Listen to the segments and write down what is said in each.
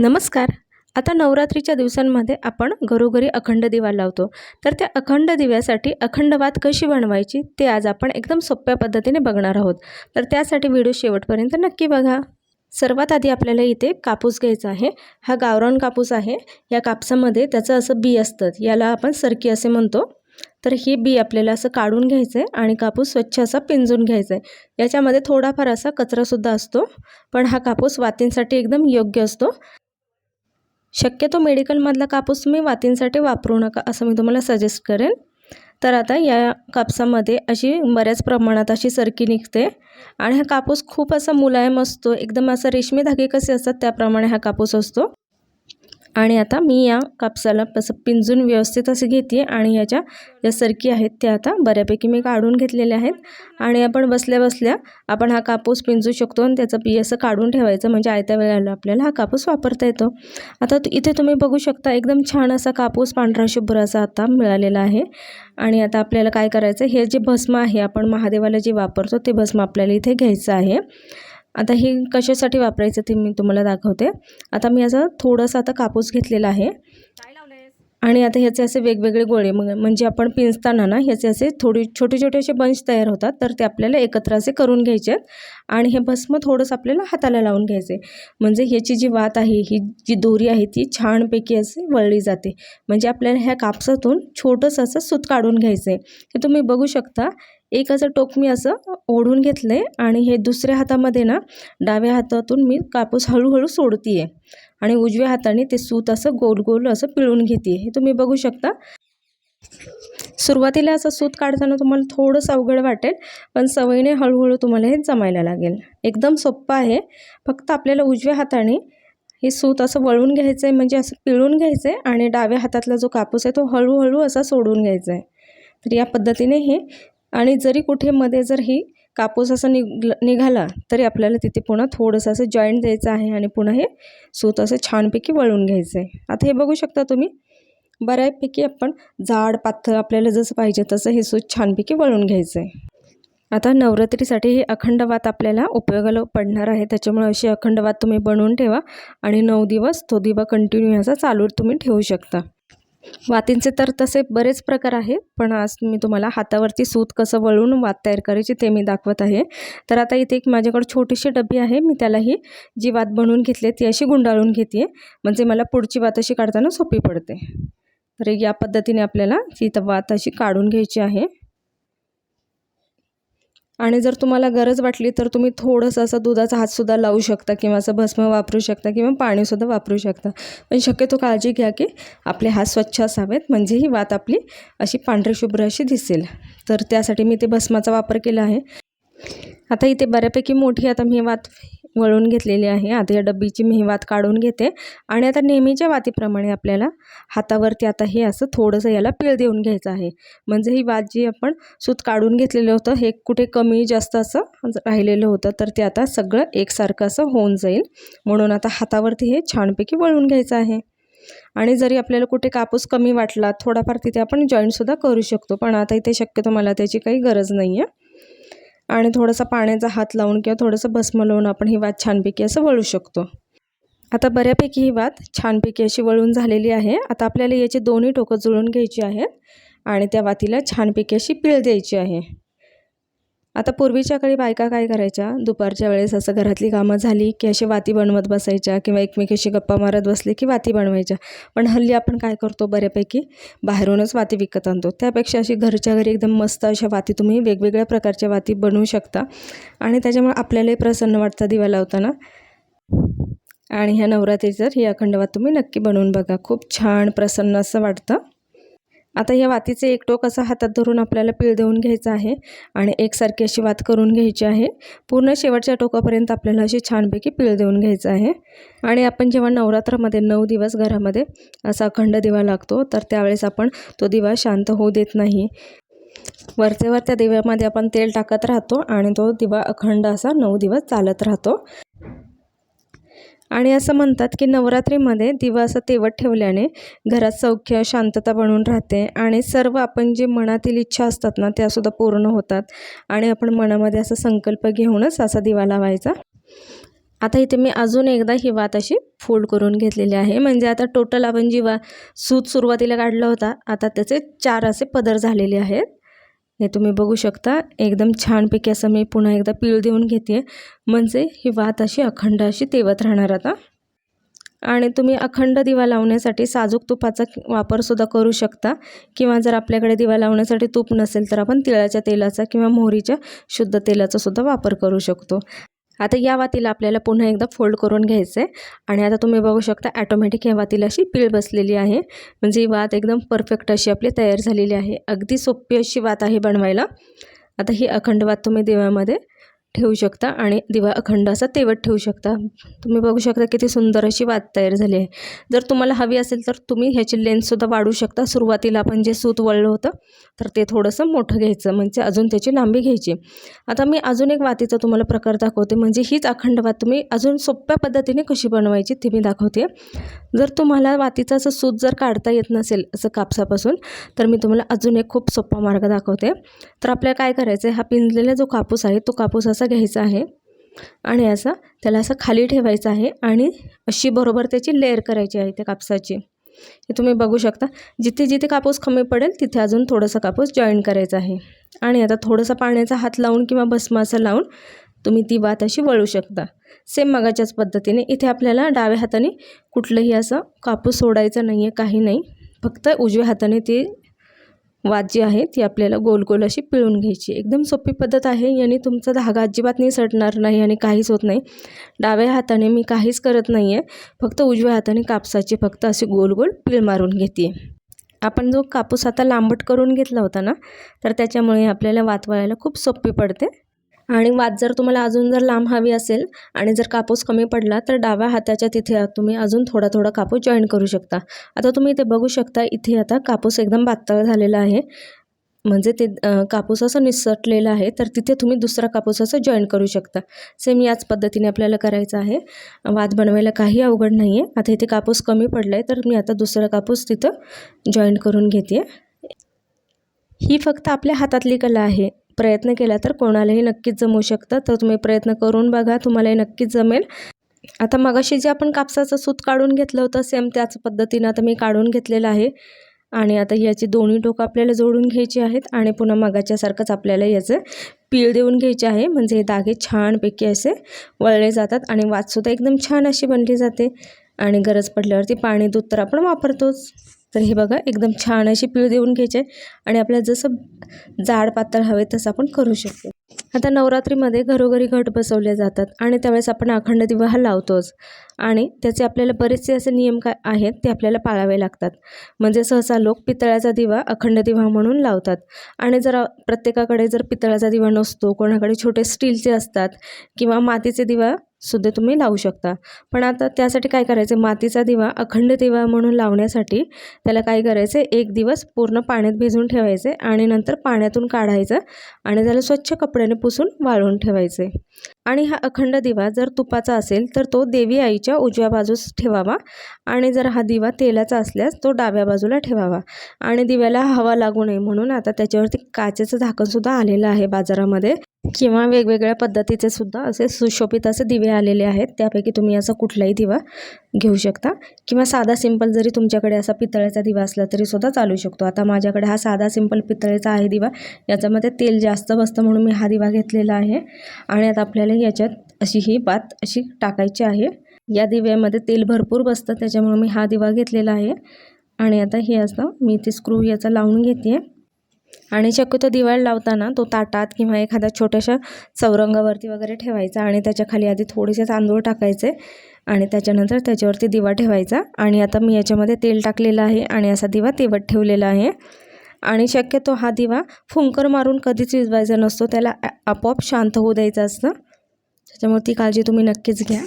नमस्कार. आता नवरात्रीच्या दिवसांमध्ये आपण घरोघरी अखंड दिवा लावतो. तर त्या अखंड दिव्यासाठी अखंड वात कशी बनवायची ते आज आपण एकदम सोप्या पद्धतीने बघणार आहोत. तर त्यासाठी व्हिडिओ शेवटपर्यंत नक्की बघा. सर्वात आधी आपल्याला इथे कापूस घ्यायचा आहे. हा गावरान कापूस आहे. या कापसामध्ये त्याचं असं बी असतं, याला आपण सरकी असे म्हणतो. तर ही बी आपल्याला असं काढून घ्यायचं आहे आणि कापूस स्वच्छ असा पिंजून घ्यायचा आहे. याच्यामध्ये थोडाफार असा कचरासुद्धा असतो, पण हा कापूस वातींसाठी एकदम योग्य असतो. शक्यतो मेडिकलमधला कापूस तुम्ही वातींसाठी वापरू नका असं मी तुम्हाला सजेस्ट करेन. तर आता या कापसामध्ये अशी बऱ्याच प्रमाणात अशी सरकी निघते आणि हा कापूस खूप असा मुलायम असतो, एकदम असा रेशमी धागे कसे असतात त्याप्रमाणे हा कापूस असतो. आणि आता मी या कापसाला असं पिंजून व्यवस्थित असे घेते आणि ह्याच्या ज्या सरकी आहेत त्या आता बऱ्यापैकी मी काढून घेतलेल्या आहेत. आणि आपण बसल्या बसल्या आपण हा कापूस पिंजू शकतो आणि त्याचं बी असं काढून ठेवायचं, म्हणजे आयत्या वेळेला आपल्याला हा कापूस वापरता येतो. आता इथे तुम्ही बघू शकता एकदम छान असा कापूस पांढरा शुभ्र असा आता मिळालेला आहे. आणि आता आपल्याला काय करायचं, हे जे भस्म आहे आपण महादेवाला जे वापरतो ते भस्म आपल्याला इथे घ्यायचं आहे. आता हे कशासाठी वापरायचं ते मी तुम्हाला दाखवते. आता मी असं थोडंसं आता कापूस घेतलेला आहे आणि आता ह्याचे असे वेगवेगळे गोळे म्हणजे आपण पिंजताना ना ह्याचे असे छोटे छोटे असे बंच तयार होतात. तर ते आपल्याला एकत्र असे करून घ्यायचे आहेत आणि हे भस्म थोडंसं आपल्याला हाताला लावून घ्यायचे, म्हणजे ह्याची जी वात आहे, ही जी दोरी आहे ती छानपैकी असे वळली जाते. म्हणजे आपल्याला ह्या कापसातून छोटंसं असं सूत काढून घ्यायचं आहे. हे तुम्ही बघू शकता. एक असं टोक मी असं ओढून घेतलं आहे आणि हे दुसऱ्या हातामध्ये ना डाव्या हातातून मी कापूस हळूहळू सोडते आहे आणि उजव्या हाताने ते सूत असं गोल गोल असं पिळून घेते. हे तुम्ही बघू शकता. सुरुवातीला असं सूत काढताना तुम्हाला थोडंसं अवघड वाटेल, पण सवयीने हळूहळू तुम्हाला हे जमायला लागेल. एकदम सोप्पं आहे. फक्त आपल्याला उजव्या हाताने हे सूत असं वळून घ्यायचं आहे, म्हणजे असं पिळून घ्यायचं आहे आणि डाव्या हातातला जो कापूस आहे तो हळूहळू असा सोडून घ्यायचा आहे. तर या पद्धतीने हे, आणि जरी कुठे मध्ये जर ही कापूस असा निघाला तरी आपल्याला तिथे पुन्हा थोडंसं असं जॉईंट द्यायचं आहे आणि पुन्हा हे सूत असं छानपैकी वळून घ्यायचं आहे. आता हे बघू शकता तुम्ही, बऱ्यापैकी आपण जाड पातळ आपल्याला जसं पाहिजे तसं हे सूत छानपैकी वळून घ्यायचं आहे. आता नवरात्रीसाठी हे अखंड वात आपल्याला उपयोगाला पडणार आहे, त्याच्यामुळे अशी अखंड वात तुम्ही बनवून ठेवा आणि 9 दिवस तो दिवा कंटिन्यू असा चालू तुम्ही ठेवू शकता. वातींचे तर तसे बरेच प्रकार आहेत, पण आज मी तुम्हाला हातावरती सूत कसं वळून वात तयार करायची ते मी दाखवत आहे. तर आता इथे एक माझ्याकडे छोटीशी डबी आहे. मी त्याला ही जी वात बनवून घेतली ती अशी गुंडाळून घेते, म्हणजे मला पुढची वात अशी काढताना सोपी पडते. तर या पद्धतीने आपल्याला ती वात अशी काढून घ्यायची आहे. आणि जर तुम्हाला गरज वाटली तर तुम्ही थोडंसं असं दुधाचा हातसुद्धा लावू शकता किंवा असं भस्म वापरू शकता किंवा पाणीसुद्धा वापरू शकता. पण शक्यतो काळजी घ्या की आपले हात स्वच्छ असावेत, म्हणजे ही वात आपली अशी पांढरी शुभ्र अशी दिसेल. तर त्यासाठी मी ते भस्माचा वापर केला आहे. आता इथे बऱ्यापैकी मोठी आता मी वात वळून घेतलेली आहे. आता या डब्बीची मी ही वात काढून घेते आणि आता नेहमीच्या वातीप्रमाणे आपल्याला हातावरती आता हे असं थोडंसं याला पीळ देऊन घ्यायचं आहे, म्हणजे ही वात जी आपण सूत काढून घेतलेलं होतं हे कुठे कमी जास्त असं राहिलेलं होतं तर ते आता सगळं एकसारखं असं होऊन जाईल. म्हणून आता हातावरती हे छानपैकी वळून घ्यायचं आहे. आणि जरी आपल्याला कुठे कापूस कमी वाटला थोडाफार तिथे आपण जॉईंटसुद्धा करू शकतो, पण आता इथे शक्यतो मला त्याची काही गरज नाही आहे. आणि थोडासा पाण्याचा हात लावून किंवा थोडंसं भस्म लावून आपण ही वात छानपैकी असं वळू शकतो. आता बऱ्यापैकी ही वात छानपैकी अशी वळून झालेली आहे. आता आपल्याला याची दोन्ही टोकं जुळून घ्यायची आहेत आणि त्या वातीला छानपैकी अशी पीळ द्यायची आहे. आता पूर्वीच्या काळी बायका काय करायच्या, दुपारच्या वेळेस असं घरातली कामं झाली की अशी वाती बनवत बसायच्या किंवा एकमेकीशी गप्पा मारत बसले की वाती बनवायच्या. पण हल्ली आपण काय करतो, बऱ्यापैकी बाहेरूनच वाती विकत आणतो. त्यापेक्षा अशी घरच्या घरी एकदम मस्त अशा वाती तुम्ही वेगवेगळ्या प्रकारच्या वाती बनवू शकता आणि त्याच्यामुळे आपल्यालाही प्रसन्न वाटतं दिवा लावताना. आणि ह्या नवरात्री जर ही अखंड वात तुम्ही नक्की बनवून बघा, खूप छान प्रसन्न असं वाटतं. आता या वातीचे एक टोक असं हातात धरून आपल्याला पीळ देऊन घ्यायचं आहे आणि एकसारखी अशी वात करून घ्यायची आहे. पूर्ण शेवटच्या टोकापर्यंत आपल्याला अशी छानपैकी पीळ देऊन घ्यायचं आहे. आणि आपण जेव्हा नवरात्रामध्ये 9 दिवस घरामध्ये असा अखंड दिवा लागतो तर त्यावेळेस आपण तो दिवा शांत होऊ देत नाही. वरचेवर त्या दिव्यामध्ये आपण तेल टाकत राहतो आणि तो दिवा अखंड असा 9 दिवस चालत राहतो. आणि असं म्हणतात की नवरात्रीमध्ये दिवा असं तेवत ठेवल्याने घरात सौख्य शांतता बनून राहते आणि सर्व आपण जे मनातील इच्छा असतात ना त्यासुद्धा पूर्ण होतात. आणि आपण मनामध्ये असा संकल्प घेऊनच असा दिवा लावायचा. आता इथे मी अजून एकदा ही वात अशी फोल्ड करून घेतलेली आहे. म्हणजे आता टोटल आपण जी सूत सुरुवातीला काढला होता, आता त्याचे 4 असे पदर झालेले आहेत. हे तुम्ही बघू शकता. एकदम छानपैकी असं मी पुन्हा एकदा पीळ देऊन घेते, म्हणजे ही वात अशी अखंड अशी तेवत राहणार आता. आणि तुम्ही अखंड दिवा लावण्यासाठी साजूक तुपाचा वापरसुद्धा करू शकता, किंवा जर आपल्याकडे दिवा लावण्यासाठी तूप नसेल तर आपण तिळाच्या तेलाचा किंवा मोहरीच्या शुद्ध तेलाचा सुद्धा वापर करू शकतो. आता या वातीला आपल्याला पुन्हा एकदा फोल्ड करून घ्यायचं आहे. आणि आता तुम्ही बघू शकता ॲटोमॅटिक या वातीला अशी पीळ बसलेली आहे. म्हणजे ही वात एकदम परफेक्ट अशी आपली तयार झालेली आहे. अगदी सोपी अशी वात आहे बनवायला. आता ही अखंड वात तुम्ही दिव्यामध्ये ठेवू शकता आणि दिवा अखंड असा तेवत ठेवू शकता. तुम्ही बघू शकता किती सुंदर अशी वात तयार झाली आहे. जर तुम्हाला हवी असेल तर तुम्ही ह्याची लेंथसुद्धा वाढवू शकता. सुरुवातीला आपण जे सूत वळलं होतं तर ते थोडंसं मोठं घ्यायचं, म्हणजे अजून त्याची लांबी घ्यायची. आता मी अजून एक वातीचा तुम्हाला प्रकार दाखवते, म्हणजे हीच अखंड वात तुम्ही अजून सोप्या पद्धतीने कशी बनवायची ती मी दाखवते. जर तुम्हाला वातीचं असं सूत जर काढता येत नसेल असं कापसापासून, तर मी तुम्हाला अजून एक खूप सोपा मार्ग दाखवते. तर आपल्याला काय करायचं आहे, हा पिंजलेला जो कापूस आहे तो कापूस असा घ्यायचा आहे आणि असा त्याला असं खाली ठेवायचं आहे आणि अशी बरोबर त्याची लेअर करायची आहे त्या कापसाची. हे तुम्ही बघू शकता. जिथे जिथे कापूस कमी पडेल तिथे अजून थोडासा कापूस जॉईन करायचा आहे. आणि आता थोडासा पाण्याचा हात लावून किंवा भस्म असं लावून तुम्ही ती वात अशी वळू शकता. सेम मगाच्याच पद्धतीने इथे आपल्याला डाव्या हाताने कुठलंही असं कापूस सोडायचं नाही आहे, काही नाही. फक्त उजव्या हाताने ती वात जी आहे ती आपल्याला गोल गोल अशी पिळून घ्यायची. एकदम सोपी पद्धत आहे. याने तुमचा धागा अजिबात निसटणार नाही आणि काहीच होत नाही. डाव्या हाताने मी काहीच करत नाही आहे, फक्त उजव्या हाताने कापसाची फक्त अशी गोल गोल पीळ मारून घेते. आपण जो कापूस आता लांबट करून घेतला होता ना, तर त्याच्यामुळे आपल्याला वात वळायला खूप सोपी पडते. आणि वात जर तुम्हाला अजून जर लांब हवी असेल आणि जर कापूस कमी पडला तर डाव्या हाताच्या तिथे तुम्ही अजून थोडा थोडा कापूस जॉईन करू शकता. आता तुम्ही इथे बघू शकता, इथे आता कापूस एकदम पातळ झालेला आहे, म्हणजे ते कापूस असं निसटलेलं आहे. तर तिथे तुम्ही दुसरा कापूस असं जॉईन करू शकता. सेम याच पद्धतीने आपल्याला करायचं आहे. वात बनवायला काही अवघड नाही आहे. आता इथे कापूस कमी पडला आहे तर मी आता दुसरा कापूस तिथं जॉईन करून घेते. ही फक्त आपल्या हातातली कला आहे. प्रयत्न केला तर कोणालाही नक्कीच जमू शकतं. तर तुम्ही प्रयत्न करून बघा, तुम्हालाही नक्कीच जमेल. आता मगाशी जे आपण कापसाचं सूत काढून घेतलं होतं सेम त्याच पद्धतीनं आता मी काढून घेतलेलं आहे. आणि आता याची दोन्ही टोकं आपल्याला जोडून घ्यायची आहेत आणि पुन्हा मगाच्यासारखंच आपल्याला याचं पीळ देऊन घ्यायचे आहे. म्हणजे हे धागे छानपैकी असे वळले जातात आणि वातसुद्धा एकदम छान अशी बनली जाते. आणि गरज पडल्यावरती पाणी दूध तर आपण वापरतोच. तर हे बघा एकदम छान अशी पीळ देऊन घ्यायचे आणि आपल्याला जसं जाड पातळ हवे तसं आपण करू शकतो. आता नवरात्रीमध्ये घरोघरी घट बसवले जातात आणि त्यावेळेस आपण अखंड दिवा हा लावतोच. आणि त्याचे आपल्याला बरेचसे असे नियम काय आहेत ते आपल्याला पाळावे लागतात. म्हणजे सहसा लोक पितळाचा दिवा अखंड दिवा म्हणून लावतात. आणि जर प्रत्येकाकडे जर पितळाचा दिवा नसतो, कोणाकडे छोटे स्टीलचे असतात किंवा मातीचे दिवा सुद्धा तुम्ही लावू शकता. पण आता त्यासाठी काय करायचं, मातीचा दिवा अखंड दिवा म्हणून लावण्यासाठी त्याला काय करायचं, एक दिवस पूर्ण पाण्यात भिजवून ठेवायचे आणि नंतर पाण्यातून काढायचं आणि त्याला स्वच्छ कपड्याने पुसून वाळवून ठेवायचे. आणि हा अखंड दिवा जर तुपाचा असेल तर तो देवी आईच्या उजव्या बाजूस ठेवावा आणि जर हा दिवा तेलाचा असल्यास तो डाव्या बाजूला ठेवावा. आणि दिव्याला हवा लागू नये म्हणून आता त्याच्यावरती काचेचं झाकणसुद्धा आलेलं आहे बाजारामध्ये, किंवा वेगवेगळ्या पद्धतीचे सुद्धा असे सुशोभित असे दिवे आलेले आहेत. त्यापैकी तुम्ही असा कुठलाही दिवा घेऊ शकता किंवा साधा सिंपल जरी तुमच्याकडे असा पितळेचा दिवा असला तरी सुद्धा चालू शकतो. आता माझ्याकडे हा साधा सिंपल पितळेचा आहे दिवा. याच्यामध्ये तेल जास्त बसतं म्हणून मी हा दिवा घेतलेला आहे. आणि आता आपल्याला याच्यात अशी ही वात अशी टाकायची आहे. या दिव्यामध्ये तेल भरपूर बसतं त्याच्यामुळे मी हा दिवा घेतलेला आहे. आणि आता हे असं मी ते स्क्रू याचा लावून घेते. आणि शक्यतो दिवा लावताना तो ताटात किंवा एखाद्या छोट्याशा चौरंगावरती वगैरे ठेवायचा आणि त्याच्या खाली आधी थोडेसे तांदूळ टाकायचे आणि त्याच्यानंतर त्याच्यावरती दिवा ठेवायचा. आणि आता मी याच्यामध्ये तेल टाकलेलं आहे आणि असा दिवा तेवत ठेवलेला आहे. आणि शक्यतो हा दिवा फुंकर मारून कधीच विझवायचा नसतो, त्याला आपोआप शांत होऊ द्यायचं असतं. त्याच्यामुळे ती काळजी तुम्ही नक्कीच घ्या.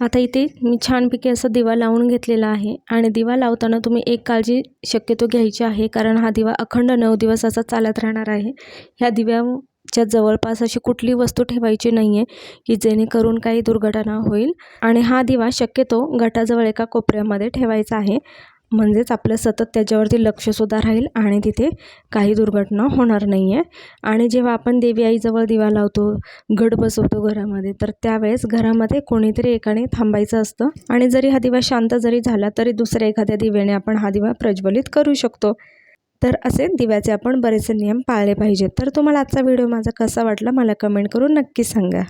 आता इथे मी छानपैकी असा दिवा लावून घेतलेला आहे. आणि दिवा लावताना तुम्ही एक काळजी शक्यतो घ्यायची आहे, कारण हा दिवा अखंड 9 दिवस असा चालत राहणार आहे. ह्या दिव्याच्या जवळपास अशी कुठली वस्तू ठेवायची नाही आहे की जेणेकरून काही दुर्घटना होईल. आणि हा दिवा शक्यतो गटाजवळ एका कोपऱ्यामध्ये ठेवायचा आहे. म्हणजेच आपलं सतत त्याच्यावरती लक्षसुद्धा राहील आणि तिथे काही दुर्घटना होणार नाही आहे. आणि जेव्हा आपण देवी आईजवळ दिवा लावतो, घट बसवतो घरामध्ये, तर त्यावेळेस घरामध्ये कोणीतरी एकाने थांबायचं असतं आणि जरी हा दिवा शांत जरी झाला तरी दुसऱ्या एखाद्या दिव्याने आपण हा दिवा प्रज्वलित करू शकतो. तर असे दिव्याचे आपण बरेचसे नियम पाळले पाहिजेत. तर तुम्हाला आजचा व्हिडिओ माझा कसा वाटला मला कमेंट करून नक्की सांगा.